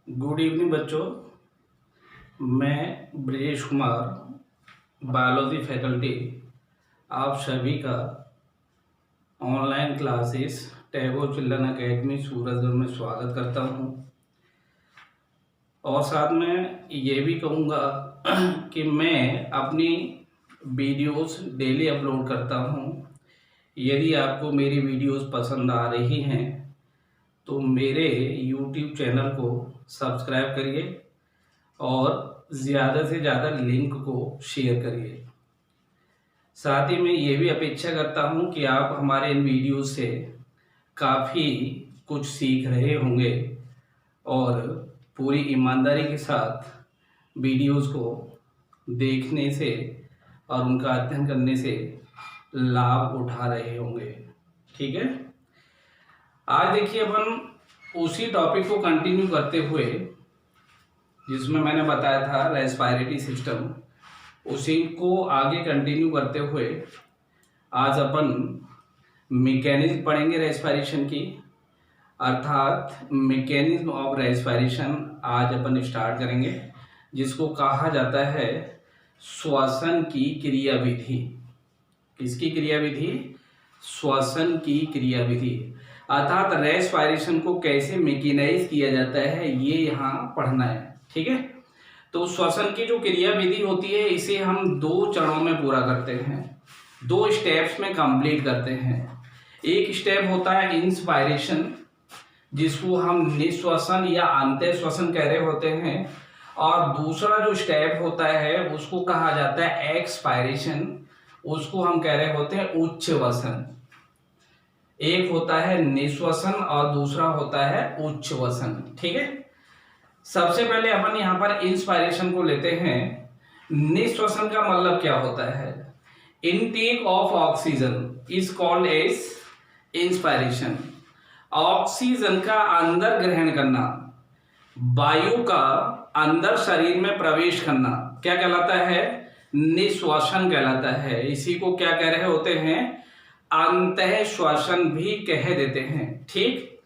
Good evening बच्चों। मैं Brajesh Kumar, biology faculty, आप सभी का online classes Tagore children academy Surajgarh में स्वागत करता हूं। और साथ में ये भी कहूँगा कि मैं अपनी वीडियोस डेली अपलोड करता हूं। यदि आपको मेरी वीडियोस पसंद आ रही हैं तो मेरे YouTube चैनल को सब्सक्राइब करिए और ज़्यादा से ज़्यादा लिंक को शेयर करिए। साथ ही मैं ये भी अपेक्षा करता हूँ कि आप हमारे इन वीडियो से काफ़ी कुछ सीख रहे होंगे और पूरी ईमानदारी के साथ वीडियोस को देखने से और उनका अध्ययन करने से लाभ उठा रहे होंगे। ठीक है, आज देखिए अपन उसी टॉपिक को कंटिन्यू करते हुए जिसमें मैंने बताया था रेस्पिरेटरी सिस्टम, उसी को आगे कंटिन्यू करते हुए आज अपन मैकेनिज्म पढ़ेंगे रेस्पिरेशन की, अर्थात मैकेनिज्म ऑफ रेस्पिरेशन आज अपन स्टार्ट करेंगे, जिसको कहा जाता है श्वसन की क्रियाविधि। किसकी क्रियाविधि? श्वसन की क्रियाविधि, अर्थात रेस्पिरेशन को कैसे मैकेनाइज किया जाता है ये यहाँ पढ़ना है। ठीक है, तो श्वसन की जो क्रियाविधि होती है इसे हम दो चरणों में पूरा करते हैं, दो स्टेप्स में कंप्लीट करते हैं। एक स्टेप होता है इंस्पायरेशन, जिसको हम निश्वसन या अंतःश्वसन कह रहे होते हैं, और दूसरा जो स्टेप होता है उसको कहा जाता है एक्सपायरेशन, उसको हम कह रहे होते हैं उच्छ्वसन। एक होता है निश्वसन और दूसरा होता है उच्छ्वसन। ठीक है, सबसे पहले अपन यहाँ पर इंस्पायरेशन को लेते हैं। निश्वसन का मतलब क्या होता है? Intake of oxygen is called as inspiration. Oxygen का अंदर ग्रहण करना, वायु का अंदर शरीर में प्रवेश करना क्या कहलाता है? निश्वसन कहलाता है। इसी को क्या कह रहे होते हैं? अंतःश्वसन भी कह देते हैं। ठीक,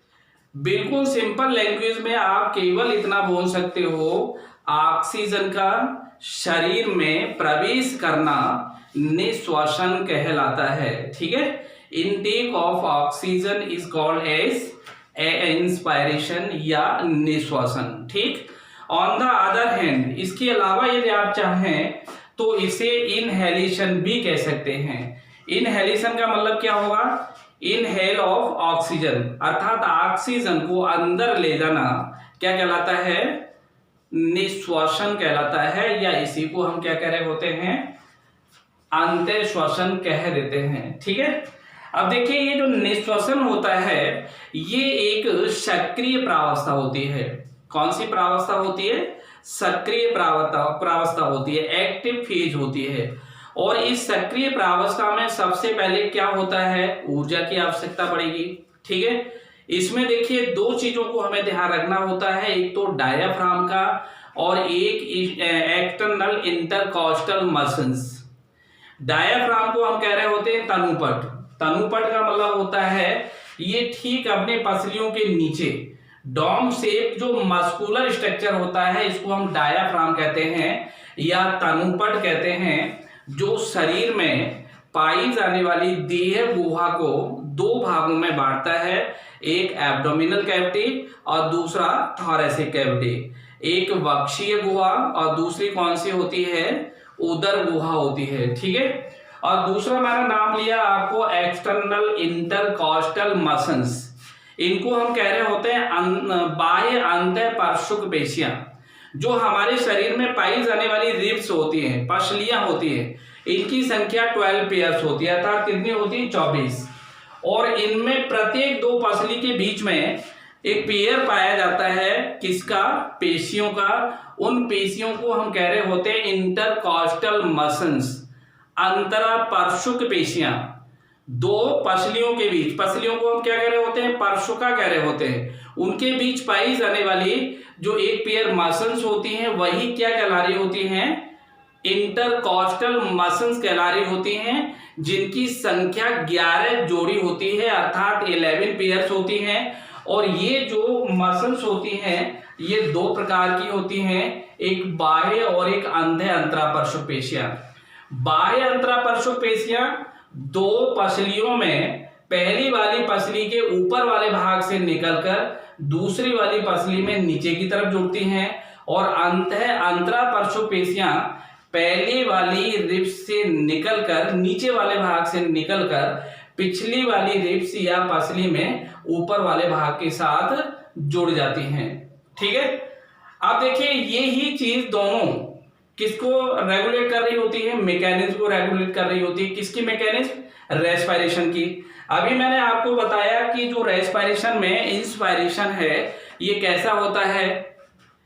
बिल्कुल सिंपल लैंग्वेज में आप केवल इतना बोल सकते हो, ऑक्सीजन का शरीर में प्रवेश करना निश्वसन कहलाता है। ठीक है, intake of oxygen is called as inspiration या निश्वसन। ठीक, ऑन द अदर हैंड, इसके अलावा यदि आप चाहें तो इसे इनहेलेशन भी कह सकते हैं। इनहेलेशन का मतलब क्या होगा? इनहेल ऑफ ऑक्सीजन, अर्थात ऑक्सीजन को अंदर ले जाना क्या कहलाता है? निश्वसन कहलाता है, या इसी को हम क्या कह रहे होते हैं? अंतःश्वसन कह देते हैं। ठीक है, अब देखिए ये जो निश्वसन होता है ये एक सक्रिय प्रावस्था होती है। कौन सी प्रावस्था होती है? सक्रिय प्रावस्था होती है, एक्टिव फेज होती है। और इस सक्रिय प्रावस्था में सबसे पहले क्या होता है? ऊर्जा की आवश्यकता पड़ेगी। ठीक है, इसमें देखिए दो चीजों को हमें ध्यान रखना होता है, एक तो डायाफ्राम का और एक एक्सटर्नल इंटरकॉस्टल मसल्स। डायाफ्राम को हम कह रहे होते हैं तनुपट। तनुपट का मतलब होता है ये ठीक अपने पसलियों के नीचे डोम शेप जो मस्कुलर स्ट्रक्चर होता है इसको हम डायाफ्राम कहते हैं या तनुपट कहते हैं, जो शरीर में पाई जाने वाली देह गुहा को दो भागों में बांटता है, एक एब्डोमिनल कैविटी और दूसरा थोरैसिक कैविटी। एक वक्षीय गुहा और दूसरी कौन सी होती है? उदर गुहा होती है। ठीक है, और दूसरा मैंने नाम लिया आपको एक्सटर्नल इंटरकॉस्टल मसल्स। इनको हम कह रहे होते हैं बाह्य अंतःपार्श्विक पेशियां। जो हमारे शरीर में पाई जाने वाली रिब्स होती हैं, पसलियां होती हैं, इनकी संख्या 12 पेयर्स होती है, अर्थात कितनी होती है? 24। और इनमें प्रत्येक दो पसली के बीच में एक पेयर पाया जाता है, किसका? पेशियों का। उन पेशियों को हम कह रहे होते हैं इंटरकॉस्टल मसल्स, अंतरापार्श्विक पेशियां। दो पसलियों के बीच, पसलियों को हम क्या कह रहे होते हैं? पार्श्विका कह रहे होते हैं। उनके बीच पाई जाने वाली जो एक पेयर मसल्स होती हैं वही क्या कहला रही होती हैं? इंटरकॉस्टल मसल्स कहला रही होती हैं, जिनकी संख्या 11 जोड़ी होती है, अर्थात 11 पेयर्स होती हैं। और ये जो मसल्स होती हैं ये दो प्रकार की होती हैं, एक बाह्य और एक आंतः अंतरापरशु पेशियां। बाह्य अंतरापरशु पेशियां दो पसलियों में पहली वाली पसली के ऊपर वाले भाग से निकलकर दूसरी वाली पसली में नीचे की तरफ जुड़ती हैं, और अंतः अंतरापरशु पेशियां पहली वाली रिब्स से निकलकर नीचे वाले भाग से निकलकर पिछली वाली रिब्स या पसली में ऊपर वाले भाग के साथ जुड़ जाती हैं। ठीक है, अब देखिए ये ही चीज दोनों किसको रेगुलेट कर रही होती है, मैकेनिज्म को रेगुलेट कर रही होती है। किसकी मैकेनिज्म? रेस्पिरेशन की। अभी मैंने आपको बताया कि जो रेस्पिरेशन में इंस्पायरेशन है ये कैसा होता है,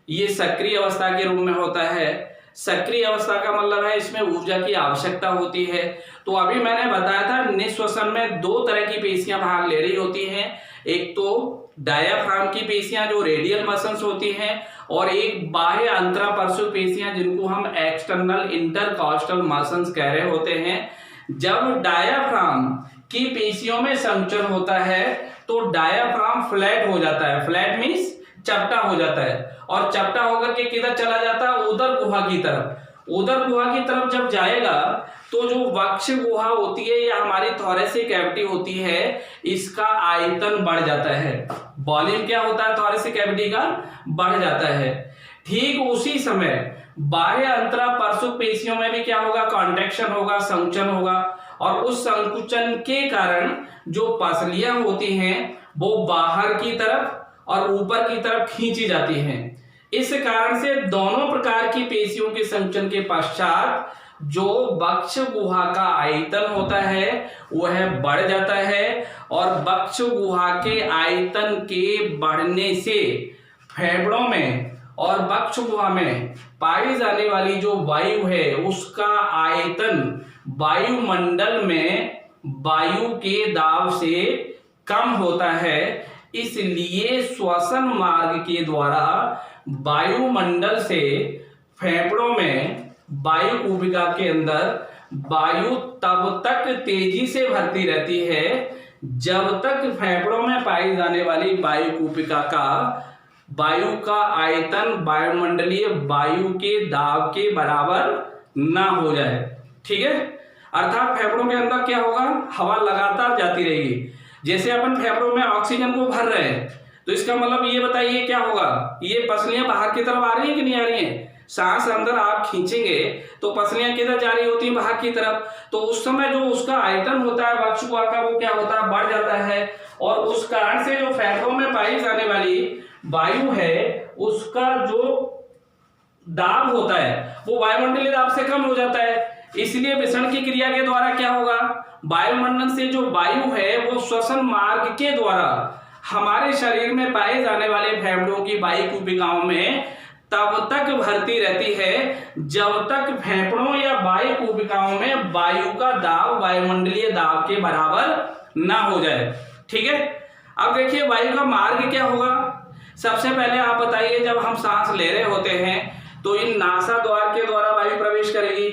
ये सक्रिय अवस्था के रूप में होता है। सक्रिय अवस्था का मतलब है इसमें ऊर्जा की आवश्यकता होती है। तो अभी मैंने बताया था निःश्वसन में दो तरह की पेशियां भाग ले रही होती हैं, एक तो डायाफ्राम की पेशियां जो रेडियल मसल्स होती हैं, और एक बाह्य अंतरापरशु पेशियां जिनको हम एक्सटर्नल इंटरकॉस्टल मसल्स कह रहे होते हैं। जब डायाफ्राम की पेशियों में संकुचन होता है तो डायाफ्राम फ्लैट हो जाता है। फ्लैट मींस चपटा हो जाता है, और चपटा होकर के किधर चला जाता है? उदर गुहा की तरफ। उदर गुहा की तरफ जब जाएगा तो जो वक्ष गुहा होती है या हमारी थोरेसिक कैविटी होती है इसका आयतन बढ़ जाता है। वॉल्यूम क्या होता है थोरेसिक कैविटी का? बढ़ जाता है। ठीक उसी समय बाह्य अंतरापरशु पेशियों में भी क्या होगा? कॉन्ट्रैक्शन होगा, संकुचन होगा, और उस संकुचन के कारण जो पसलियां होती हैं वो बाहर की तरफ और ऊपर की तरफ खींची जाती हैं। इस कारण से दोनों प्रकार की पेशियों के संकुचन के पश्चात जो वक्ष गुहा का आयतन होता है वह बढ़ जाता है, और वक्ष गुहा के आयतन के बढ़ने से फेफड़ों में और वक्ष गुहा में पाई जाने वाली जो वायु है उसका आयतन वायुमंडल में वायु के दाब से कम होता है। इसलिए श्वसन मार्ग के द्वारा वायुमंडल से फेफड़ों में वायु कूपिका के अंदर वायु तब तक तेजी से भरती रहती है जब तक फेफड़ों में पाई जाने वाली वायु कूपिका का वायु का आयतन वायुमंडलीय वायु के दाब के बराबर ना हो जाए। ठीक है, अर्थात फेफड़ों के अंदर क्या होगा? हवा लगातार जाती रहेगी। जैसे अपन फेफड़ों में ऑक्सीजन को भर रहे हैं तो इसका मतलब ये बताइए क्या होगा? ये पसलियां बाहर की तरफ आ रही हैं कि नहीं आ रही हैं? सांस अंदर आप खींचेंगे तो पसलियां किधर जा रही होती हैं? बाहर की तरफ। तो उस समय जो उसका आयतन होता है वक्ष गुहा का वो क्या होता है? बढ़ जाता है, और उस कारण से जो फेफड़ों में पाई जाने वाली वायु है उसका जो दाब होता है वो वायुमंडलीय दाब से कम हो जाता है। इसलिए विसरण की क्रिया के द्वारा क्या होगा? वायुमंडल से जो वायु है वो श्वसन मार्ग के द्वारा हमारे शरीर में पाए जाने वाले फेफड़ों की वायु कूपिकाओं में तब तक भरती रहती है जब तक फेफड़ों या वायु कूपिकाओं में वायु का दाब वायुमंडलीय दाब के बराबर ना हो जाए। ठीक है, अब देखिए वायु का मार्ग क्या होगा? सबसे पहले आप बताइए, जब हम सांस ले रहे होते हैं तो इन नासा द्वार के द्वारा वायु प्रवेश करेगी।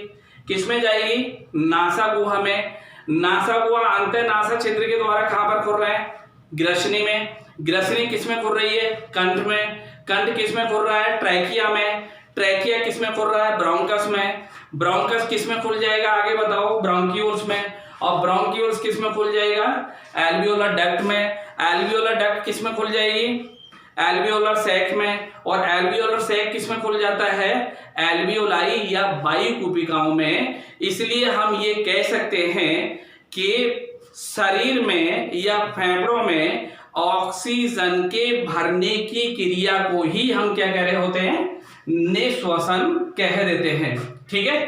किसमें जाएगी? नासा गुहा में। नासा गुहा अंतः नासा छिद्र के द्वारा कहां पर खुल रहा है? ग्रसनी में। ग्रसनी किसमें खुल रही है? कंठ में। कंठ किसमें खुल रहा है? ट्रैकिया में। ट्रैकिया किसमें खुल रहा है? ब्रोंकस में। ब्रोंकस किसमें खुल जाएगा? आगे बताओ। ब्रोंक्यूल्स में। और ब्रोंक्यूल्स किसमें खुल जाएगा? एल्वियोलर डक्ट में। एल्वियोलर डक्ट किसमें खुल जाएगी? एल्वियोलर सैक में। और एल्वियोलर सैक किसमें खुल जाता है? एल्वियोलाई या वायु कूपिकाओं में। इसलिए हम ये कह सकते हैं कि शरीर में या फेफड़ों में ऑक्सीजन के भरने की क्रिया को ही हम क्या कह रहे होते हैं? निःश्वसन कह देते हैं। ठीक है,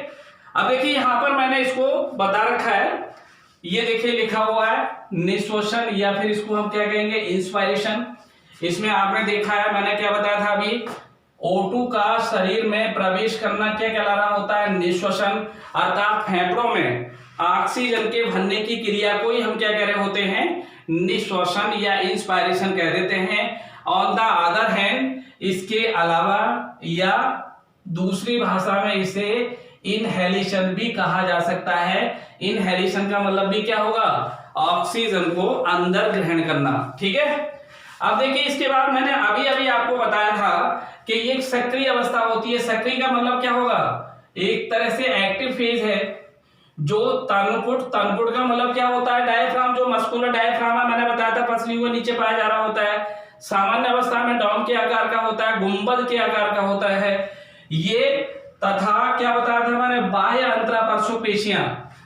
अब देखिए यहां पर मैंने इसको बता रखा है, ये देखिए लिखा हुआ है निःश्वसन, या फिर इसको हम क्या कहेंगे? इंस्पायरेशन। इसमें आपने देखा है मैंने क्या बताया था अभी? O2 का शरीर में प्रवेश करना क्या कहला रहा होता है? निःश्वसन। अर्थात फेफड़ों में ऑक्सीजन के भरने की क्रिया को ही हम क्या कह रहे होते हैं? निःश्वसन या इंस्पायरेशन कह देते हैं। ऑन द अदर हैंड, इसके अलावा या दूसरी भाषा में इसे इनहेलेशन भी कहा जा सकता है। इनहेलेशन का मतलब भी क्या होगा? ऑक्सीजन को अंदर ग्रहण करना। ठीक है, अब देखिए इसके बाद मैंने अभी अभी आपको बताया था कि ये एक सक्रिय अवस्था होती है। सक्रिय का मतलब क्या होगा, एक तरह से एक्टिव फेज है। जो तनपुट का मतलब क्या होता है, डायफ्राम, जो मस्कुलर डायफ्राम है, मैंने बताया था पसली हुए नीचे पाया जा रहा होता है। सामान्य अवस्था में डॉम के आकार का होता है, गुंबद के आकार का होता है ये। तथा क्या बताया था मैंने, बाह्य अंतरापरशु पेशियां,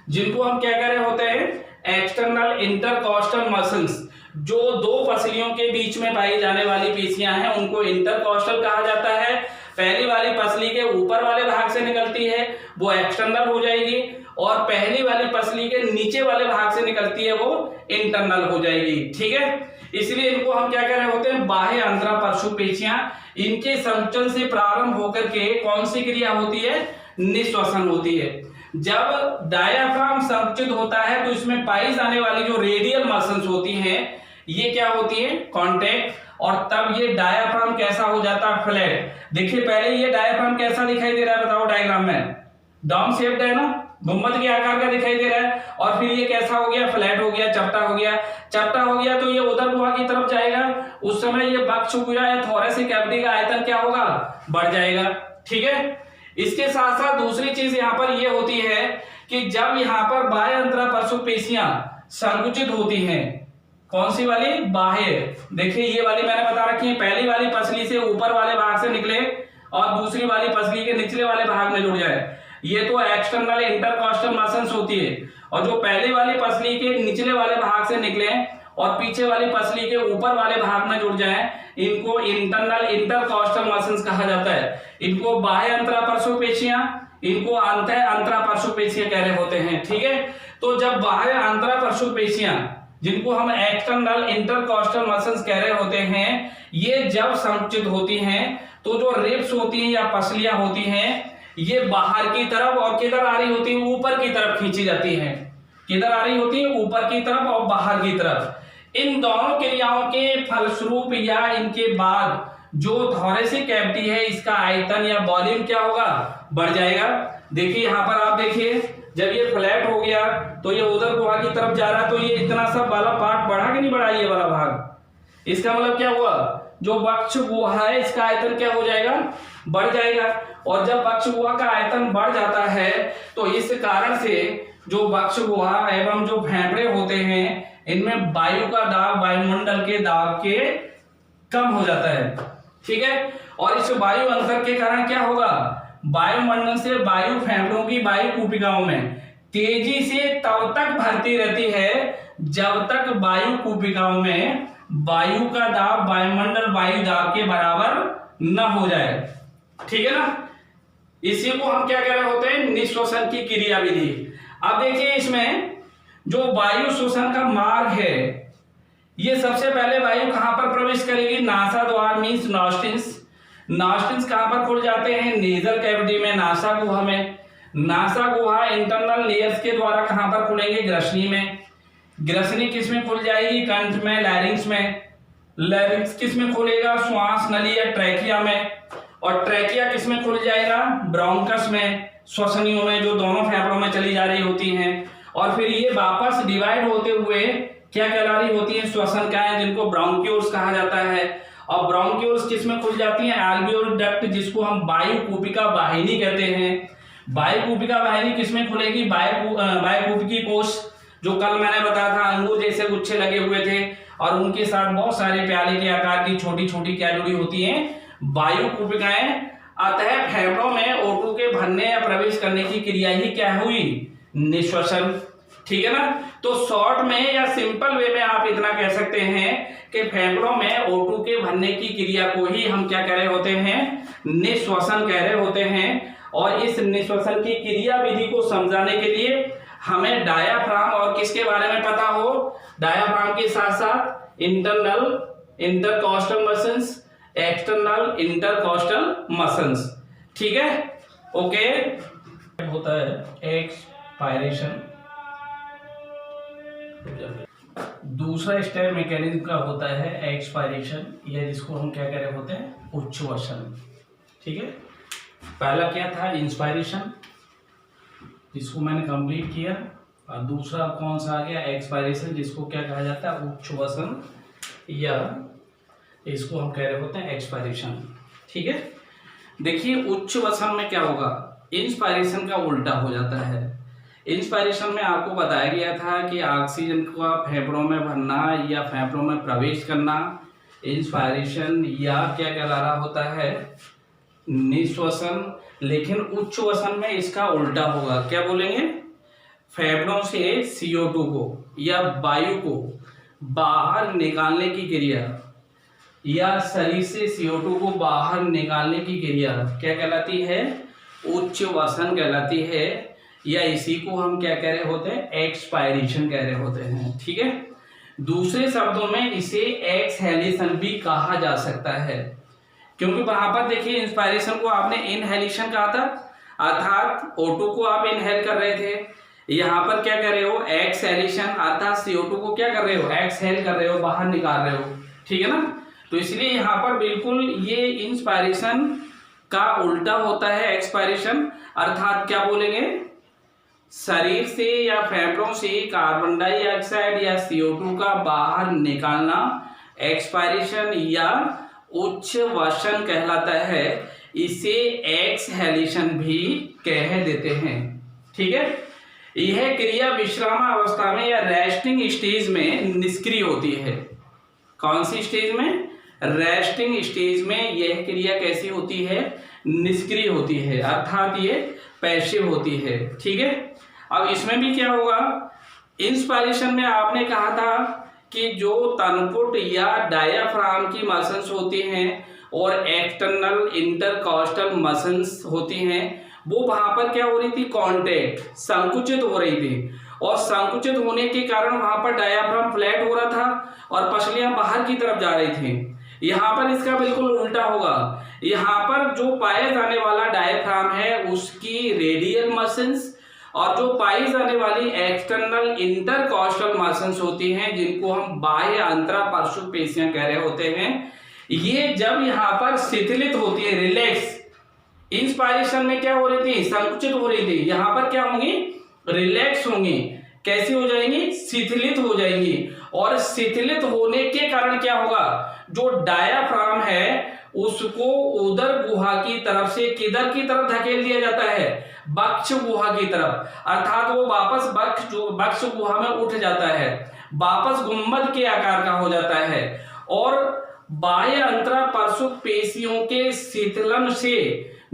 जिनको हम क्या कह रहे होते हैं, एक्सटर्नल इंटरकॉस्टल मसल्स। जो दो पसलियों के बीच में पाई जाने वाली पेशियां हैं उनको इंटरकॉस्टल कहा जाता है। पहली वाली पसली के ऊपर वाले भाग से निकलती है वो एक्सटर्नल हो जाएगी, और पहली वाली पसली के नीचे वाले भाग से निकलती है वो इंटरनल हो जाएगी। ठीक है, इसलिए इनको हम क्या कह रहे होते हैं, बाह्य अंतरापरशु पेशियां। इनके संकुचन से प्रारंभ होकर के कौन सी क्रिया होती है, निश्वसन होती है। जब डायाफ्राम संकुचित होता है तो इसमें पाई जाने वाली जो रेडियल मसल्स होती हैं ये क्या होती है, कॉन्टैक्ट, और तब ये डायाफ्राम कैसा हो जाता है, फ्लैट। देखिए पहले ये डायाफ्राम कैसा दिखाई दे रहा है, बताओ डायग्राम में, डॉम शेप्ड है ना, गुंबद के आकार का दिखाई दे रहा है, और फिर ये कैसा हो गया, फ्लैट हो गया, चपटा हो गया। चपटा हो गया तो ये उदर गुहा की तरफ जाएगा, उस समय ये बक्षगुहा या थोरैसिक कैविटी का आयतन क्या होगा, बढ़ जाएगा। ठीक है, इसके साथ साथ दूसरी चीज यहां पर ये होती है कि जब यहां पर बाह्य अंतरापरशु पेशियां संकुचित होती हैं, कौन सी वाली, बाह्य, देखिए ये वाली मैंने बता रखी है, पहली वाली पसली से ऊपर वाले भाग से निकले और दूसरी वाली पसली के निचले वाले भाग में जुड़ जाए, ये तो एक्सटर्नल इंटरकॉस्टल मसल्स होती है। और जो पहली वाली पसली के निचले वाले भाग से निकले और पीछे वाली पसली के ऊपर वाले भाग में जुड़ जाए, इनको इंटरनल इंटरकॉस्टल मसल्स कहा जाता है। इनको बाह्य अंतरापरशु पेशियां, इनको अंतः अंतरापरशु पेशियां कह रहे होते हैं। ठीक है, तो जब बाह्य अंतरापरशु पेशियां, जिनको हम एक्सटर्नल इंटरकॉस्टल मसल्स कह रहे होते हैं, ये जब संकुचित होती हैं तो जो रिब्स होती हैं या पसलियां होती हैं ये बाहर की तरफ और किधर आ रही होती है, ऊपर की तरफ खींची जाती हैं। किधर आ रही होती है, ऊपर की तरफ और बाहर की तरफ। इन दोनों क्रियाओं के फलस्वरूप या इनके बाद जो थोरैसिक कैविटी है इसका आयतन या वॉल्यूम क्या होगा, बढ़ जाएगा। देखिए यहां पर आप देखिए, जब ये फ्लैट हो गया तो ये उदर गुहा की तरफ जा रहा है, तो ये इतना सब वाला पार्ट बढ़ा कि नहीं बढ़ा, ये वाला भाग, इसका मतलब क्या हुआ, जो वक्ष गुहा है इसका आयतन क्या हो जाएगा, बढ़ जाएगा। और जब वक्ष गुहा का आयतन बढ़ जाता है तो इस कारण से जो वक्ष गुहा एवं जो फेफड़े होते हैं इनमें वायु का दाब वायुमंडल के दाब के कम हो जाता है। ठीक है, और इस वायु अंतर के कारण क्या होगा, वायुमंडल से वायु फेफड़ों की वायु कूपिकाओं में तेजी से तब तक भरती रहती है जब तक वायु कूपिकाओं में वायु का दाब वायुमंडल वायु दाब के बराबर न हो जाए। ठीक है ना, इसी को हम क्या कह रहे होते हैं, निश्वसन की क्रिया विधि। अब देखिए इसमें जो वायु श्वसन का मार्ग है, ये सबसे पहले वायु कहां पर प्रवेश करेगी, नासा द्वार मींस नॉस्ट्रिल्स। नॉस्ट्रिल्स कहां पर खुल जाते हैं, नेजल कैविटी में, नासा गुहा में। नासा गुहा इंटरनल लेयर्स के द्वारा कहां पर खुलेंगे, ग्रसनी में। ग्रसनी किस में खुल जाएगी, कंठ में, लैरिंक्स में। लैरिंक्स किस में खुलेगा, श्वास नली या ट्रैकिया में। और ट्रैकिया किस में खुल जाएगा, ब्रोंकस में, श्वसनियों में, जो दोनों फेफड़ों में चली जा रही होती हैं। और फिर ये वापस डिवाइड होते हुए क्या कहला रही होती है, श्वसनकाएं, जिनको ब्रोंक्यूल्स कहा जाता है। और ब्रोंक्यूल्स किस में खुल जाती हैं, एल्वियोल डक्ट, जिसको हम वायु कूपिका वाहिनी कहते हैं। वायु कूपिका वाहिनी किस में खुलेगी, वायु कूपिकी कोश, जो कल मैंने बताया था अंगूर जैसे गुच्छे लगे हुए थे और उनके साथ बहुत सारे प्याले के आकार की छोटी छोटी क्या जुड़ी होती हैं, वायु कूपिकाएं। अतः फेफड़ों में O2 के भरने या प्रवेश करने की क्रिया ही क्या हुई, निश्वसन। ठीक है ना, तो शॉर्ट में या सिंपल वे में आप इतना कह सकते हैं कि फेफड़ों में O2 के भरने की क्रिया को ही हम क्या कह रहे होते हैं, निश्वसन कह रहे होते हैं। और इस निश्वसन की क्रिया विधि को समझाने के लिए हमें डायाफ्राम और किसके बारे में पता हो, डायाफ्राम के साथ साथ internal intercostal muscles, external intercostal muscles. ठीक है, ओके। होता है एक्सपायरेशन। दूसरा स्टेप मैकेनिज्म का होता है एक्सपायरेशन, या जिसको हम क्या कह रहे होते हैं, उच्छ्वसन। ठीक है, पहला क्या था, इंस्पायरेशन, जिसको मैंने कंप्लीट किया, और दूसरा कौन सा आ गया, एक्सपायरेशन, जिसको क्या कहा जाता है, उच्छ्वसन या इसको हम कह रहे होते हैं एक्सपायरेशन। ठीक है, देखिए उच्च वसन में क्या होगा, इंस्पायरेशन का उल्टा हो जाता है। इंस्पायरेशन में आपको बताया गया था कि ऑक्सीजन का फेफड़ों में भरना या फेफड़ों में प्रवेश करना इंस्पायरेशन या क्या कहला रहा होता है, निश्वसन। लेकिन उच्च वसन में इसका उल्टा होगा, क्या बोलेंगे, फेफड़ों से CO2 को या वायु को बाहर निकालने की क्रिया या शरीर से CO2 को बाहर निकालने की क्रिया क्या कहलाती है, उच्च वसन कहलाती है, या इसी को हम क्या कह रहे होते हैं, एक्सपायरेशन कह रहे होते हैं। ठीक है, दूसरे शब्दों में इसे एक्सहेलेशन भी कहा जा सकता है, क्योंकि वहां पर देखिए इंस्पायरेशन को आपने इनहेलेशन कहा था, अर्थात O2 को आप इनहेल कर रहे थे, यहाँ पर क्या कर रहे हो, एक्सहेलेशन, अर्थात CO2 को क्या कर रहे हो, एक्सहेल कर रहे हो, बाहर निकाल रहे हो। ठीक है ना, तो इसलिए यहाँ पर बिल्कुल ये इंस्पायरेशन का उल्टा होता है एक्सपायरेशन, अर्थात क्या बोलेंगे, शरीर से या फेफड़ों से कार्बन डाइऑक्साइड या CO2 का बाहर निकालना एक्सपायरेशन या उच्च वसन कहलाता है, इसे एक्सहेलेशन भी कह देते हैं। ठीक है, यह क्रिया विश्राम अवस्था में या रेस्टिंग स्टेज में निष्क्रिय होती है। कौन सी स्टेज में, रेस्टिंग स्टेज में यह क्रिया कैसी होती है, निष्क्रिय होती है, अर्थात ये पैसिव होती है। ठीक है, अब इसमें भी क्या होगा, इंस्पायरेशन में आपने कहा था कि जो तनपुट या डायाफ्राम की मसल्स होती हैं और एक्सटर्नल इंटरकॉस्टल मसल्स होती हैं, वो वहां पर क्या हो रही थी, कॉन्टैक्ट, संकुचित हो रही थी, और संकुचित होने के कारण वहां पर डायाफ्राम फ्लैट हो रहा था और पसलियां बाहर की तरफ जा रही थी। यहाँ पर इसका बिल्कुल उल्टा होगा, यहाँ पर जो पाया जाने वाला डायाफ्राम है उसकी रेडियल मसल्स और जो पाई जाने वाली एक्सटर्नल इंटरकॉस्टल मसल्स होती हैं, जिनको हम बाह्य अंतरा पार्श्व पेशियां कह रहे होते हैं, ये जब यहाँ पर शिथिलित होती है, रिलैक्स, इंस्पायरेशन में क्या हो रही थी, संकुचित हो रही थी, यहाँ पर क्या होंगी, रिलैक्स होंगी, कैसी हो जाएंगी, शिथिलित हो जाएंगी, और शिथिलित होने के कारण क्या होगा, जो डायाफ्राम है उसको उदर गुहा की तरफ से किधर की तरफ धकेल दिया जाता है, वक्ष गुहा की तरफ, अर्थात वो वापस वक्ष गुहा में उठ जाता है, वापस गुंबद के आकार का हो जाता है, और बाह्य अंतरा पार्श्व पेशियों के शीतलन से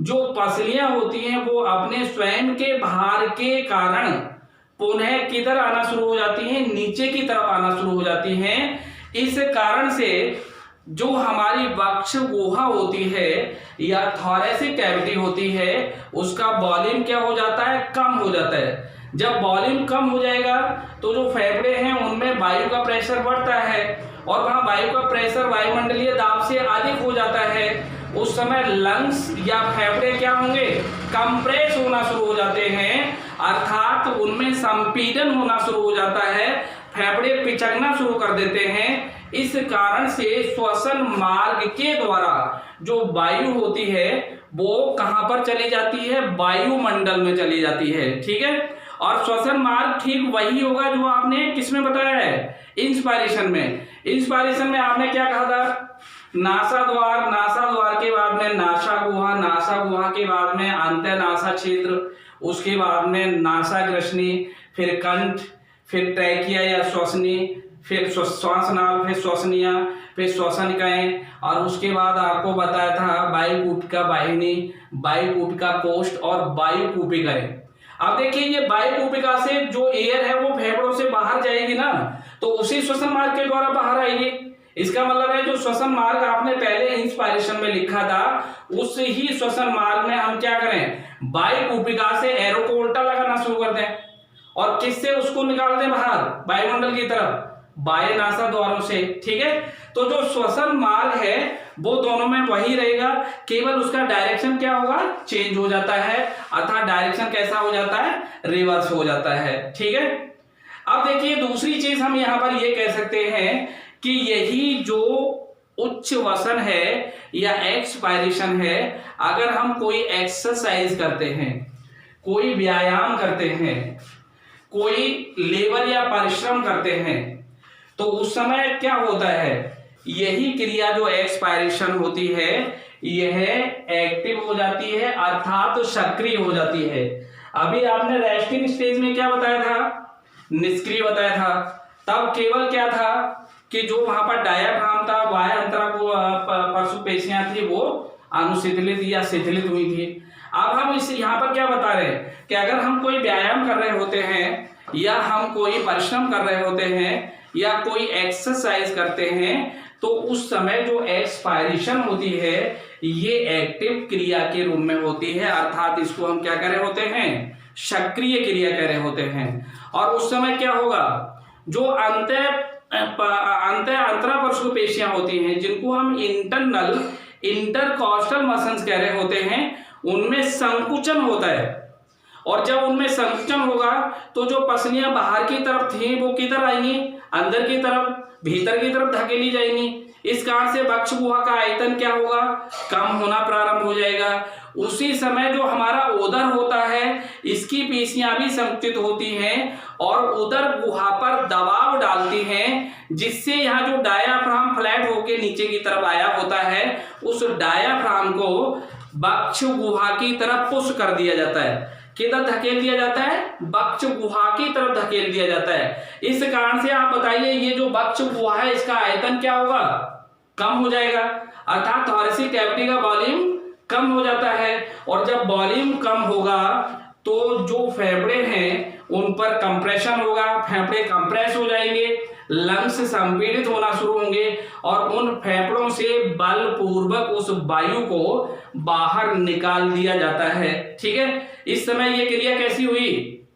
जो पसलियां होती हैं वो अपने स्वयं के भार के कारण पुनः किधर आना शुरू हो जाती हैं, नीचे की तरफ आना शुरू हो जाती हैं। इस कारण से जो हमारी वक्ष गुहा होती है या थोरेसिक कैविटी होती है, उसका वॉल्यूम क्या हो जाता है, कम हो जाता है। जब वॉल्यूम कम हो जाएगा तो जो फेफड़े हैं उनमें वायु का प्रेशर बढ़ता है, और वहां वायु का प्रेशर वायुमंडलीय दाब से अधिक हो जाता है। उस समय लंग्स या फेफड़े क्या होंगे, कंप्रेस होना शुरू हो जाते हैं, अर्थात उनमें संपीड़न होना शुरू हो जाता है, फेफड़े पिचकना शुरू कर देते हैं। इस कारण से श्वसन मार्ग के द्वारा जो वायु होती है वो कहां पर चली जाती है, वायुमंडल में चली जाती है। ठीक है, और श्वसन मार्ग ठीक वही होगा जो आपने किसमें बताया है, इंस्पायरेशन में। इंस्पायरेशन में आपने क्या कहा था, नासा द्वार, नासा द्वार के बाद में नासा गुहा, नासा गुहा के बाद में अंतःनासा क्षेत्र, उसके बाद में नासा ग्रसनी, फिर कंठ, फिर ट्रैकिया या श्वसनी, फिर श्वासनाल, फिर श्वसनिया, फिर श्वसनिकाएं, और उसके बाद आपको बताया था वायुकूपिका वाहिनी, वायुकूपिका कोष्ठ और वायुकूपिकाएं। अब देखिए ये वायुकूपिका से जो एयर है वो फेफड़ों से बाहर जाएगी ना, तो उसी श्वसन मार्ग के द्वारा बाहर आएगी। इसका मतलब है जो श्वसन मार्ग आपने पहले इंस्पायरेशन में लिखा था, उस ही श्वसन मार्ग में हम क्या करें, वायुकूपिका से एरो को उल्टा लगाना शुरू कर दें, और किससे उसको निकाल दें बाहर, वायुमंडल की तरफ, बाह्य नासा द्वारों से। ठीक है, तो जो श्वसन मार्ग है वो दोनों में वही रहेगा, केवल उसका डायरेक्शन क्या होगा, चेंज हो जाता है, अर्थात डायरेक्शन कैसा हो जाता है, रिवर्स हो जाता है। ठीक है, अब देखिए दूसरी चीज हम यहां पर ये कह सकते हैं कि यही जो उच्च वसन है या एक्सपायरेशन है, अगर हम कोई एक्सरसाइज करते हैं, कोई व्यायाम करते हैं, कोई लेबर या परिश्रम करते हैं, तो उस समय क्या होता है यही क्रिया जो एक्सपायरेशन होती है यह एक्टिव हो जाती है, अर्थात तो सक्रिय हो जाती है। अभी आपने रेस्टिंग स्टेज में क्या बताया था, निष्क्रिय बताया था। तब केवल क्या था कि जो वहां पर डायाफ्राम था, बाह्य अंतरा को पशु पेशियां थी वो अनुशिथिलित या शिथिलित हुई थी। अब हम इस यहाँ पर क्या बता रहे हैं कि अगर हम कोई व्यायाम कर रहे होते हैं या हम कोई परिश्रम कर रहे होते हैं या कोई एक्सरसाइज करते हैं तो उस समय जो एक्सपायरेशन होती है ये एक्टिव क्रिया के रूप में होती है, अर्थात इसको हम क्या कह रहे होते हैं, सक्रिय क्रिया कह रहे होते हैं। और उस समय क्या होगा, जो अंतरा पशु पेशियां होती हैं जिनको हम इंटरकॉस्टल मसल्स कह रहे होते हैं, उनमें संकुचन होता है। और जब उनमें संकुचन होगा तो जो पसलियां बाहर की तरफ थी वो किधर आएंगी, अंदर की तरफ, भीतर की तरफ धकेली जाएंगी। इस कारण से वक्ष गुहा का आयतन क्या होगा, कम होना प्रारंभ हो जाएगा। उसी समय जो हमारा उदर होता है इसकी पेशियां भी संकुचित होती हैं और उदर गुहा पर दबाव डालती हैं, जिससे यहाँ जो डायाफ्राम फ्लैट होके नीचे की तरफ आया होता है उस डायाफ्राम को वक्ष गुहा की तरफ पुश कर दिया जाता है। किधर धकेल दिया जाता है, वक्ष गुहा की तरफ धकेल दिया जाता है। इस कारण से आप बताइए ये जो वक्ष गुहा है इसका आयतन क्या होगा, कम हो जाएगा, अर्थात थोरेसिक कैविटी का वॉल्यूम कम हो जाता है। और जब वॉल्यूम कम होगा तो जो फेफड़े हैं उन पर कंप्रेशन होगा, फेफड़े कंप्रेस हो जाएंगे, लंग्स संपीड़ित होना शुरू होंगे और उन फेफड़ों से बलपूर्वक उस वायु को बाहर निकाल दिया जाता है। ठीक है, इस समय ये क्रिया कैसी हुई,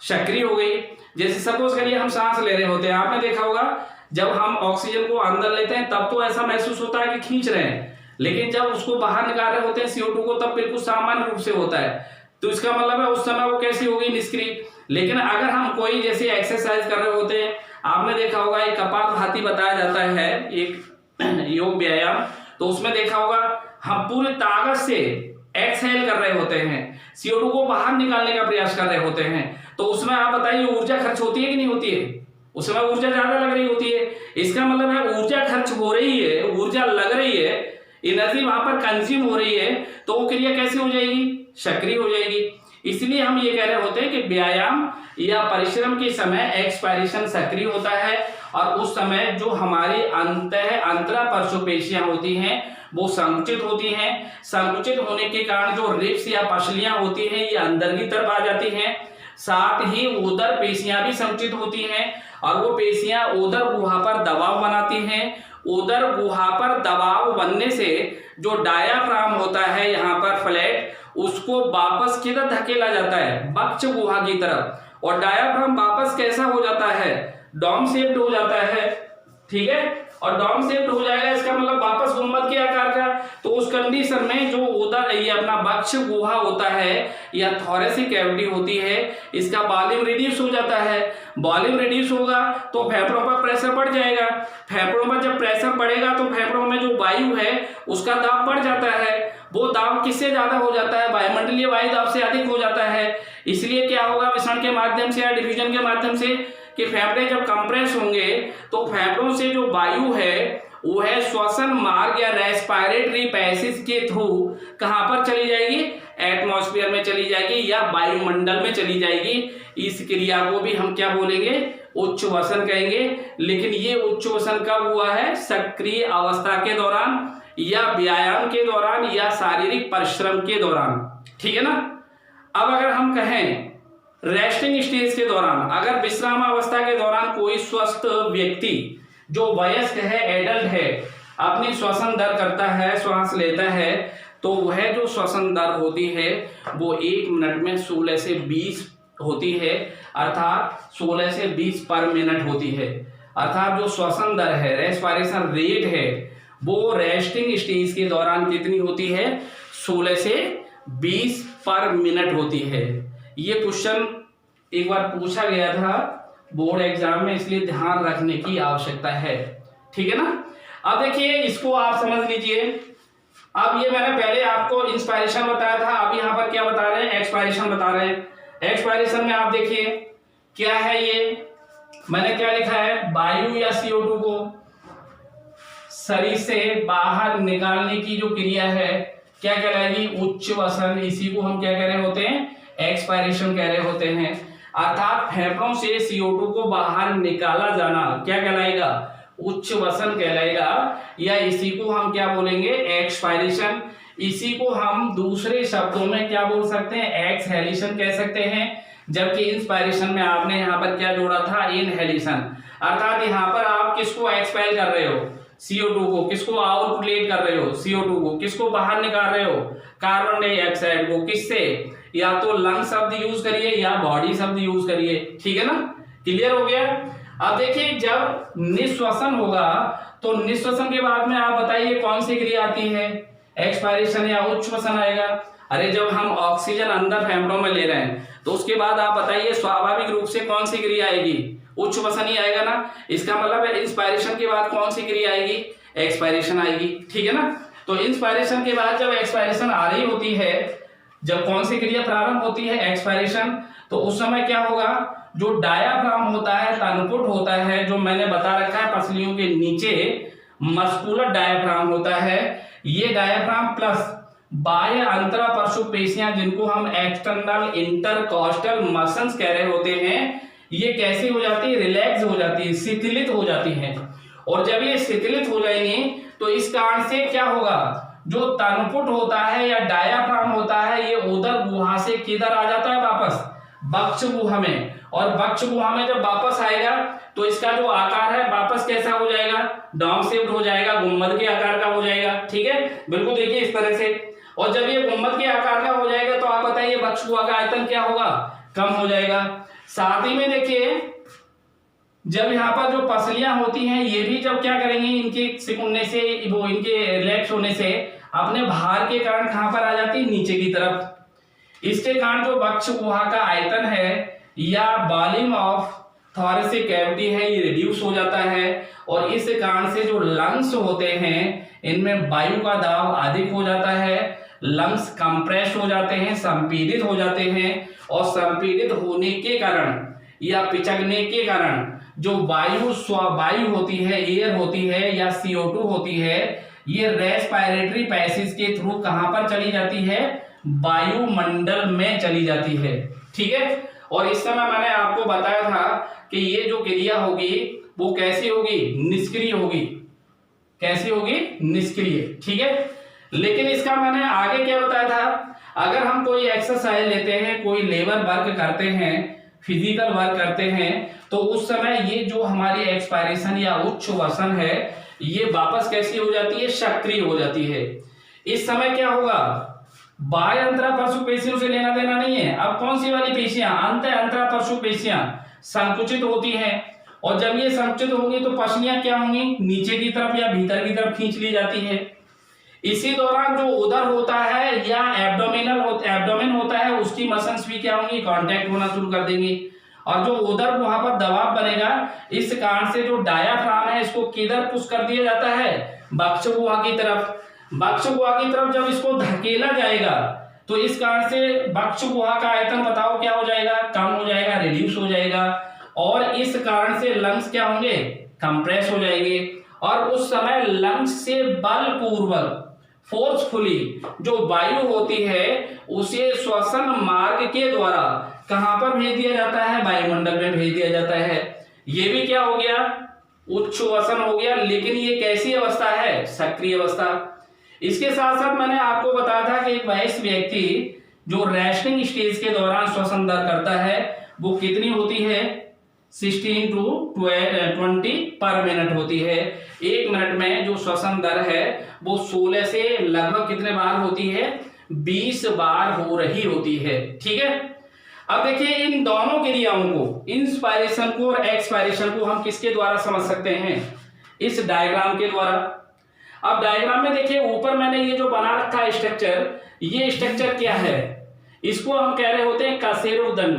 सक्रिय हो गई। जैसे सपोज करिए हम सांस ले रहे होते हैं, आपने देखा होगा जब हम ऑक्सीजन को अंदर लेते हैं तब तो ऐसा महसूस होता है कि खींच रहे हैं, लेकिन जब उसको बाहर निकाल रहे होते हैं CO2 को तब बिल्कुल सामान्य रूप से होता है। तो इसका मतलब है उस समय वो कैसी हो गई, निष्क्रिय। लेकिन अगर हम कोई जैसे एक्सरसाइज कर रहे होते हैं, आपने देखा होगा एक कपालभाति बताया जाता है, एक योग व्यायाम, तो उसमें देखा होगा हम पूरी ताकत से एक्सहेल कर रहे होते हैं, CO2 को बाहर निकालने का प्रयास कर रहे होते हैं, तो उसमें आप बताइए ऊर्जा खर्च होती है कि नहीं होती है, उस समय ऊर्जा ज्यादा लग रही होती है। इसका मतलब है ऊर्जा खर्च हो रही है, ऊर्जा लग रही है, एनर्जी वहां पर कंज्यूम हो रही है, तो वो क्रिया कैसी हो जाएगी, सक्रिय हो जाएगी। इसलिए हम ये कह रहे होते हैं कि व्यायाम या परिश्रम के समय एक्सपायरेशन सक्रिय होता है और उस समय जो हमारी अंतरा परशुपेशियां होती हैं वो संकुचित होती हैं। संकुचित होने के कारण जो रिब्स या पसलियां होती हैं ये अंदर की तरफ आ जाती हैं, साथ ही उदर पेशियां भी संकुचित होती हैं और वो पेशियां उदर गुहा पर दबाव बनाती हैं। उदर गुहा पर दबाव बनने से जो डायाफ्राम होता है यहाँ पर फ्लैट, उसको वापस किधर धकेला जाता है, वक्ष गुहा की तरफ, और डायाफ्राम वापस कैसा हो जाता है, डॉम शेप्ड हो जाता है। ठीक है, और डॉम शेप्ड हो जाएगा, इसका मतलब वापस गुंबद के आकार का। तो उस कंडीशन में जो उदर ये अपना वक्ष गुहा होता है या थोरेसिक कैविटी होती है, इसका वॉल्यूम रिड्यूस हो जाता है। वॉल्यूम रिड्यूस होगा तो फेफड़ों पर प्रेशर बढ़ जाएगा, फेफड़ों पर जब प्रेशर बढ़ेगा तो फेफड़ों में जो वायु है उसका दाब बढ़ जाता है। वो दाब किससे ज्यादा हो जाता है, वायुमंडलीय वायु दाब से अधिक हो जाता है। इसलिए क्या होगा, विसरण के माध्यम से या डिफ्यूजन के माध्यम से कि फेफड़े जब कंप्रेस होंगे तो फेफड़ों से जो वायु है वो है श्वसन मार्ग या रेस्पिरेटरी पैसेज के थ्रू कहां पर चली जाएगी, एटमॉस्फेयर में चली जाएगी या वायुमंडल में चली जाएगी। इस क्रिया को भी हम क्या बोलेंगे, उच्छ्वसन कहेंगे। लेकिन ये उच्छ्वसन कब हुआ है, सक्रिय अवस्था के दौरान या व्यायाम के दौरान या शारीरिक परिश्रम के दौरान। ठीक है ना। अब अगर हम कहें रेस्टिंग स्टेज के दौरान, अगर विश्राम अवस्था के दौरान कोई स्वस्थ व्यक्ति जो वयस्क है, एडल्ट है, अपनी श्वसन दर करता है, श्वास लेता है, तो वह जो श्वसन दर होती है वो 1 मिनट में 16 से 20 होती है, अर्थात 16 से 20 पर मिनट होती है। अर्थात जो श्वसन दर है, रेस्पिरेशन रेट है, वो रेस्टिंग स्टेज के दौरान कितनी होती है, 16 से 20 पर मिनट होती है। ये क्वेश्चन एक बार पूछा गया था बोर्ड एग्जाम में, इसलिए ध्यान रखने की आवश्यकता है। ठीक है ना। अब देखिए इसको आप समझ लीजिए। अब ये मैंने पहले आपको इंस्पायरेशन बताया था, अब यहाँ पर क्या बता रहे हैं, एक्सपायरेशन बता रहे हैं। एक्सपायरेशन में आप देखिए क्या है, ये मैंने क्या लिखा है, वायु या CO2 को शरीर से बाहर निकालने की जो क्रिया है क्या कहलाएगी, उच्छ्वसन। इसी को हम क्या कह रहे होते हैं, एक्सपायरेशन कह रहे होते हैं। अर्थात फेफड़ों से CO2 को बाहर निकाला जाना क्या कहलाएगा, उच्छ्वसन कहलाएगा, या इसी को हम क्या बोलेंगे, एक्सपायरेशन। इसी को हम दूसरे शब्दों में क्या बोल सकते हैं, एक्सहेलेशन कह सकते हैं। जबकि इंस्पायरेशन में आपने यहाँ पर क्या जोड़ा था, इनहेलेशन। अर्थात यहाँ पर आप किसको एक्सपायर कर रहे हो, CO2 को। किसको आउटलेट कर रहे हो, CO2 को। किसको बाहर निकाल रहे हो, कार्बन डाइऑक्साइड को। किससे, या तो लंग शब्द यूज करिए या बॉडी शब्द यूज करिए, ठीक है ना। क्लियर हो गया। अब देखिए जब निश्वसन होगा तो निश्वसन के बाद में आप बताइए कौन सी क्रिया आती है, एक्सपायरेशन या उच्छ्वसन आएगा। अरे जब हम ऑक्सीजन अंदर फेफड़ों में ले रहे हैं तो उसके बाद आप बताइए स्वाभाविक रूप से कौन सी क्रिया आएगी, उच्छ्वसन ही आएगा ना। इसका मतलब है इंस्पायरेशन के बाद कौन सी क्रिया आएगी, एक्सपायरेशन आएगी, ठीक है ना। तो इंस्पायरेशन के बाद जब एक्सपायरेशन आ रही होती है, जब कौन सी क्रिया प्रारंभ होती है, एक्सपायरेशन, तो उस समय क्या होगा, जो डायाफ्राम होता है, तनपुट होता है, जो मैंने बता रखा है पसलियों के नीचे मस्कुलर डायाफ्राम होता है, ये डायाफ्राम प्लस बाह्य अंतरा परशु पेशियां जिनको हम एक्सटर्नल इंटरकॉस्टल मसल्स कह रहे होते हैं, ये कैसी हो जाती है, रिलैक्स हो जाती है, शिथिलित हो जाती है। और जब ये शिथिलित हो जाएंगे तो इस कारण से क्या होगा, जो तनपुट होता है या डायाफ्राम होता है, ये उदर गुहा से किधर आ जाता है, वापस वक्ष गुहा में। और वक्ष गुहा में जब वापस आएगा तो इसका जो आकार है वापस कैसा हो जाएगा, डॉम शेप्ड हो जाएगा, गुम्बद के आकार का हो जाएगा, ठीक है, बिल्कुल देखिए इस तरह से। और जब ये गुम्बद के आकार का हो जाएगा तो आप बताइए वक्ष गुहा का आयतन क्या होगा, कम हो जाएगा। साथ ही में देखिए जब यहाँ पर जो पसलियां होती हैं ये भी जब क्या करेंगे, इनके सिकुड़ने से, वो इनके रिलैक्स होने से अपने भार के कारण कहां पर आ जाती है, नीचे की तरफ। इसके कारण जो वक्ष गुहा का आयतन है या वॉल्यूम ऑफ थोरेसिक कैविटी है ये रिड्यूस हो जाता है। और इस कारण से जो लंग्स होते हैं इनमें वायु का दाब अधिक हो जाता है, लंग्स कंप्रेस हो जाते हैं, संपीड़ित हो जाते हैं। और संपीड़ित होने के कारण या पिचकने के कारण जो वायु होती है, एयर होती है या CO2 होती है, ये रेस्पिरेटरी पैसेज के थ्रू कहां पर चली जाती है, वायुमंडल में चली जाती है, ठीक है। और इस समय मैंने आपको बताया था कि ये जो क्रिया होगी वो कैसी होगी, निष्क्रिय होगी। कैसी होगी, निष्क्रिय, ठीक है। लेकिन इसका मैंने आगे क्या बताया था, अगर हम कोई एक्सरसाइज लेते हैं, कोई लेबर वर्क करते हैं, फिजिकल वर्क करते हैं, तो उस समय ये जो हमारी एक्सपायरेशन या उच्छ्वसन है ये वापस कैसी हो जाती है, सक्रिय हो जाती है। इस समय क्या होगा, बाह्य अंतरा परशु पेशियों से लेना देना नहीं है। अब कौन सी वाली पेशियां, अंत अंतरा परशु पेशियां संकुचित होती हैं। और जब ये संकुचित होंगी तो पसलियां क्या होंगी, नीचे की तरफ या भीतर की तरफ खींच ली जाती है। इसी दौरान जो उदर होता है या एब्डोमेन होता है उसकी मसल्स भी क्या होंगी, कांटेक्ट होना शुरू कर देंगी। और जो उदर वहां पर दबाव बनेगा, इस कारण से जो डायाफ्राम है इसको किधर पुश कर दिया जाता है, वक्ष गुहा की तरफ। वक्ष गुहा की तरफ जब इसको धकेला जाएगा तो इस कारण से वक्ष गुहा का आयतन बताओ क्या हो जाएगा, कम हो जाएगा, रिड्यूस हो जाएगा। और इस कारण से लंग्स क्या होंगे, कंप्रेस हो जाएंगे। और उस समय लंग्स से बलपूर्वक, फोर्सफुली जो वायु होती है उसे श्वसन मार्ग के द्वारा कहां पर भेज दिया जाता है, वायुमंडल में भेज दिया जाता है। ये भी क्या हो गया, उच्छ्वसन हो गया। लेकिन ये कैसी अवस्था है, सक्रिय अवस्था। इसके साथ साथ मैंने आपको बताया था कि एक वयस्क व्यक्ति जो रेस्टिंग स्टेज के दौरान श्वसन दर करता है वो कितनी होती है, 16 to 20 पर मिनट होती है। एक मिनट में जो श्वसन दर है वो 16 से लगभग कितने बार होती है, 20 बार हो रही होती है, ठीक है। अब देखिए इन दोनों क्रियाओं को, इंस्पायरेशन को और एक्सपायरेशन को हम किसके द्वारा समझ सकते हैं, इस डायग्राम के द्वारा। अब डायग्राम में देखिए ऊपर मैंने ये जो बना रखा है स्ट्रक्चर, ये स्ट्रक्चर क्या है, इसको हम कह रहे होते हैं कशेरुकदंड,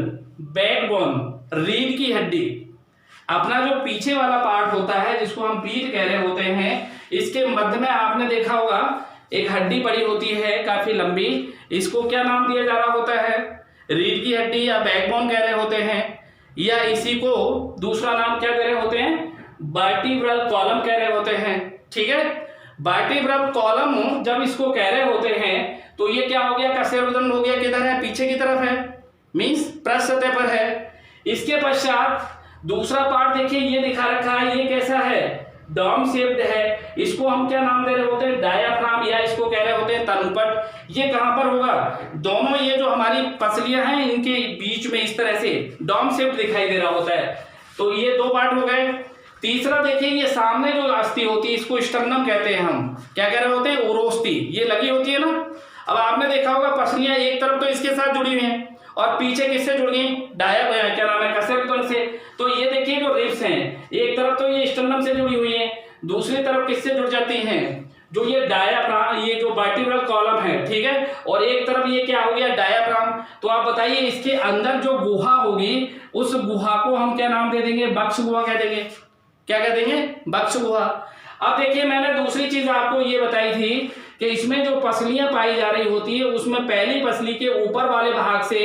बैकबोन, रीढ़ की हड्डी। अपना जो पीछे वाला पार्ट होता है जिसको हम पीठ कह रहे होते हैं, इसके मध्य में आपने देखा होगा एक हड्डी पड़ी होती है काफी लंबी, इसको क्या नाम दिया जा रहा होता है, रीढ़ की हड्डी या बैकबोन कह रहे होते हैं। या इसी को दूसरा नाम क्या कह रहे होते हैं, वर्टिब्रल कॉलम कह रहे होते हैं, ठीक है। वर्टिब्रल कॉलम जब इसको कह रहे होते हैं तो ये क्या हो गया, कशेरुदंड हो गया, किधर है, पीछे की तरफ है, मीन्स पृष्ठ सतह पर है। इसके पश्चात दूसरा पार्ट देखिए ये दिखा रखा है, ये कैसा है, डॉम शेप्ड है। इसको हम क्या नाम दे रहे होते हैं, डायाफ्राम, या इसको कह रहे होते हैं तनुपट। ये कहां पर होगा, दोनों ये जो हमारी पसलियां हैं इनके बीच में इस तरह से डॉम शेप्ड दिखाई दे रहा होता है। तो ये दो पार्ट हो गए। तीसरा देखिए ये सामने जो अस्थि होती है इसको स्टर्नम कहते हैं, हम क्या कह रहे होते हैं, ओरोस्थि, ये लगी होती है ना। अब आपने देखा होगा पसलियां एक तरफ तो इसके साथ जुड़ी हुई हैं और पीछे किससे जुड़ गई, क्या नाम है, कशेरुदंड से। तो ये देखिए जो रिब्स हैं एक तरफ तो ये स्टर्नम से जुड़ी हुई है, दूसरी तरफ किससे जुड़ जाती हैं, जो ये डायाफ्राम, ये जो वर्टिब्रल कॉलम है, ठीक है, और एक तरफ ये क्या हो गया, डायाफ्राम। तो आप बताइए इसके अंदर जो गुहा होगी उस गुहा को हम क्या नाम दे देंगे, बक्ष गुहा कह देंगे। क्या कह देंगे, बक्ष गुहा। अब देखिए मैंने दूसरी चीज आपको ये बताई थी कि इसमें जो पसलियां पाई जा रही होती है उसमें पहली पसली के ऊपर वाले भाग से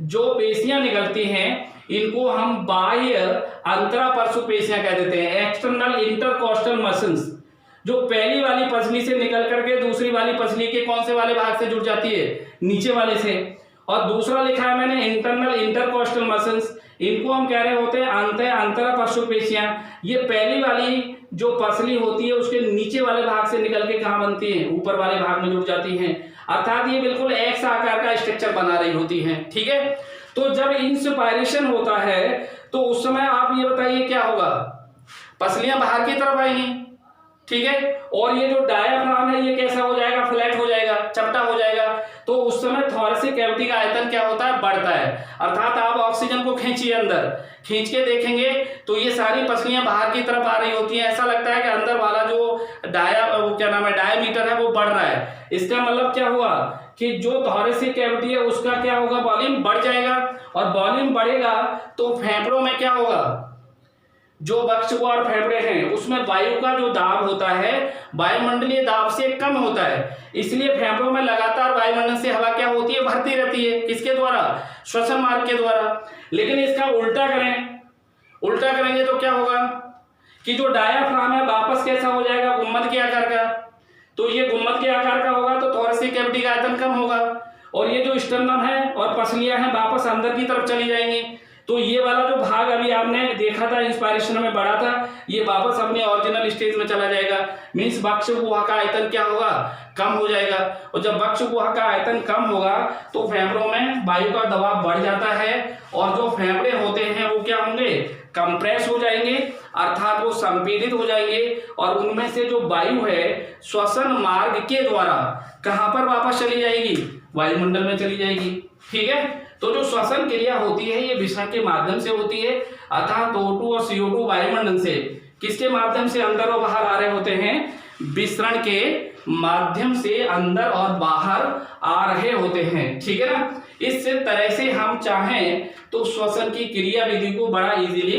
जो पेशियां निकलती हैं इनको हम बाह्य अंतरापरशु पेशियां कह देते हैं, एक्सटर्नल इंटरकोस्टल मसल्स। जो पहली वाली पसली से निकल करके दूसरी वाली पसली के कौन से वाले भाग से जुड़ जाती है, नीचे वाले से। और दूसरा लिखा है मैंने इंटरनल इंटरकोस्टल मसल्स, इनको हम कह रहे होते हैं अंतरापरशु पेशियां। ये पहली वाली जो पसली होती है उसके नीचे वाले भाग से निकल के कहां बनती है, ऊपर वाले भाग में जुड़ जाती हैं, अर्थात ये बिल्कुल एक्स आकार का स्ट्रक्चर बना रही होती हैं, ठीक है। तो जब इंस्पायरेशन होता है तो उस समय आप ये बताइए क्या होगा, पसलियां बाहर की तरफ आएंगी, ठीक है, और ये जो डायाफ्राम है ये कैसा हो जाएगा, फ्लैट हो जाएगा, चपटा हो जाएगा। तो उस समय थोरेसिक कैविटी का आयतन क्या होता है, बढ़ता है। अर्थात आप ऑक्सीजन को खींचिए अंदर, खींच के देखेंगे तो ये सारी पसलियां बाहर की तरफ आ रही होती हैं। ऐसा लगता है कि अंदर वाला जो क्या नाम है, डायमीटर है वो बढ़ रहा है। इसका मतलब क्या हुआ कि जो थोरेसिक कैविटी है उसका क्या होगा, वॉल्यूम बढ़ जाएगा, और वॉल्यूम बढ़ेगा तो फेफड़ों में क्या होगा, जो बक्ष और फेफड़े हैं उसमें वायु का जो दाब होता है वायुमंडलीय दाब से कम होता है, इसलिए फेफड़ों में लगातार वायुमंडल से हवा क्या होती है, भरती रहती है। किसके द्वारा, श्वसन मार्ग के द्वारा। लेकिन इसका उल्टा करें, उल्टा करेंगे तो क्या होगा कि जो डायाफ्राम है वापस कैसा हो जाएगा, गुम्मद के आकार का। तो ये गुम्मद के आकार का होगा तो थोरेसिक कैविटी का आयतन कम होगा, और ये जो स्टर्नम है और पसलियां हैं वापस अंदर की तरफ चली जाएंगी। तो ये वाला जो भाग अभी आपने देखा था इंस्पायरेशन में बढ़ा था, ये वापस अपने ओरिजिनल स्टेज में चला जाएगा। मींस बक्ष गुहा का आयतन क्या होगा, कम हो जाएगा। और जब बक्ष गुहा का आयतन कम होगा तो फेफड़ों में वायु का दबाव बढ़ जाता है, और जो फेफड़े होते हैं वो क्या होंगे, कंप्रेस हो जाएंगे, अर्थात वो संपीड़ित हो जाएंगे, और उनमें से जो वायु है श्वसन मार्ग के द्वारा कहां पर वापस चली जाएगी, वायुमंडल में चली जाएगी, ठीक है। तो जो श्वसन क्रिया होती है ये विषण के माध्यम से होती है, अर्थात O2 और CO2 वायुमंडल से किसके माध्यम से अंदर और बाहर आ रहे होते हैं, विसरण के माध्यम से अंदर और बाहर आ रहे होते हैं, ठीक है ना। इस तरह से हम चाहें तो श्वसन की क्रिया विधि को बड़ा इजीली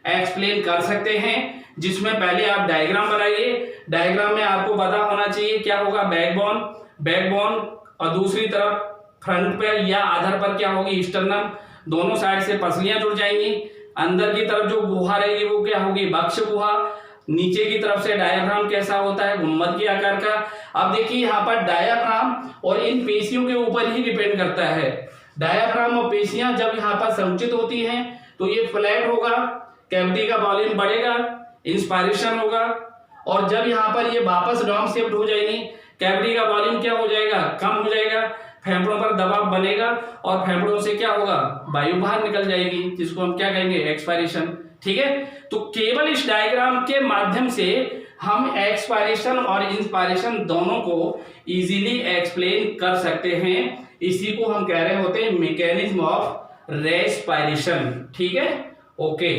एक्सप्लेन कर सकते हैं, जिसमें पहले आप डायग्राम बनाइए। डायग्राम में आपको पता होना चाहिए क्या होगा, बैकबोन, और दूसरी तरफ फ्रंट पे या आधार पर क्या होगी, स्टर्नम। दोनों साइड से पसलियां जुड़ जाएंगी। अंदर की तरफ जो गुहा रहेगी वो क्या होगी, बक्ष गुहा। नीचे की तरफ से डायाफ्राम कैसा होता है, गुम्मद के आकार का। अब देखिए यहाँ पर डायाफ्राम और इन पेशियों के ऊपर ही डिपेंड करता है। डायाफ्राम और पेशियां जब यहाँ पर संकुचित होती हैं तो ये फ्लैट होगा, कैविटी का वॉल्यूम बढ़ेगा, इंस्पायरेशन होगा। और जब यहाँ पर ये वापस डॉम शेप्ड हो जाएगी, कैविटी का वॉल्यूम क्या हो जाएगा, कम हो जाएगा, फेफड़ों पर दबाव बनेगा, और फेफड़ों से क्या होगा, वायु बाहर निकल जाएगी, जिसको हम क्या कहेंगे, एक्सपायरेशन, ठीक है। तो केवल इस डायग्राम के माध्यम से हम एक्सपायरेशन और इंस्पायरेशन दोनों को इजीली एक्सप्लेन कर सकते हैं। इसी को हम कह रहे होते हैं मैकेनिज्म ऑफ रेस्पायरेशन, ठीक है, ओके।